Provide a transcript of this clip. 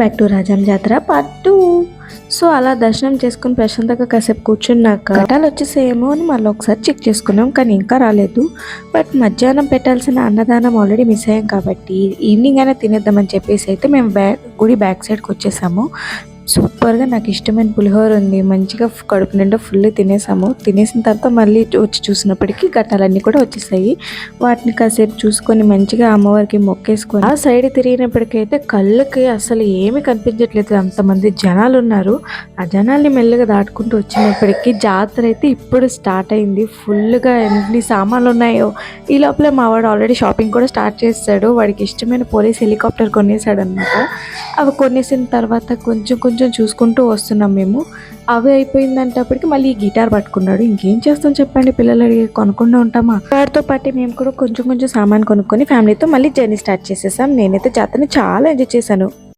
Back to Rajam జాతర part 2. So అలా దర్శనం చేసుకుని ప్రశాంతంగా కాసేపు కూర్చున్నాక ఘటాలు వచ్చేసేమో అని మళ్ళీ ఒకసారి చెక్ చేసుకున్నాం, కానీ ఇంకా రాలేదు. బట్ మధ్యాహ్నం పెట్టాల్సిన అన్నదానం ఆల్రెడీ మిస్ అయ్యాం కాబట్టి ఈవినింగ్ అయినా తినేద్దామని చెప్పేసి అయితే మేము గుడి బ్యాక్ సైడ్కి వచ్చేసాము. సూపర్గా నాకు ఇష్టమైన పులిహోర ఉంది, మంచిగా కడుపు నిండా ఫుల్ తినేసాము. తినేసిన తర్వాత మళ్ళీ వచ్చి చూసినప్పటికీ ఘటాలన్నీ కూడా వచ్చేసాయి. వాటిని కాసేపు చూసుకొని మంచిగా అమ్మవారికి మొక్కేసుకొని ఆ సైడ్ తిరిగినప్పటికైతే కళ్ళకి అసలు ఏమీ కనిపించట్లేదు, అంతమంది జనాలు ఉన్నారు. ఆ జనాల్ని మెల్లగా దాటుకుంటూ వచ్చినప్పటికీ జాతర అయితే ఇప్పుడు స్టార్ట్ అయింది. ఫుల్గా ఎన్ని సామాన్లు ఉన్నాయో. ఈ లోపల మా వాడు ఆల్రెడీ షాపింగ్ కూడా స్టార్ట్ చేస్తాడు. వాడికి ఇష్టమైన పోలీస్ హెలికాప్టర్ కొనేసాడు అనమాట. అవి కొనేసిన తర్వాత కొంచెం కొంచెం చూసుకుంటూ వస్తున్నాం మేము. అవి అయిపోయిందంటప్పటికి మళ్ళీ ఈ గిటార్ పట్టుకున్నాడు. ఇంకేం చేస్తాం చెప్పండి, పిల్లలు అడిగి కొనుక్కుండా ఉంటామా. వాటితో పాటు మేము కూడా కొంచెం కొంచెం సామాన్ కొనుక్కొని ఫ్యామిలీతో మళ్ళీ జర్నీ స్టార్ట్ చేసేసాం. నేనైతే జాతరని చాలా ఎంజాయ్ చేశాను.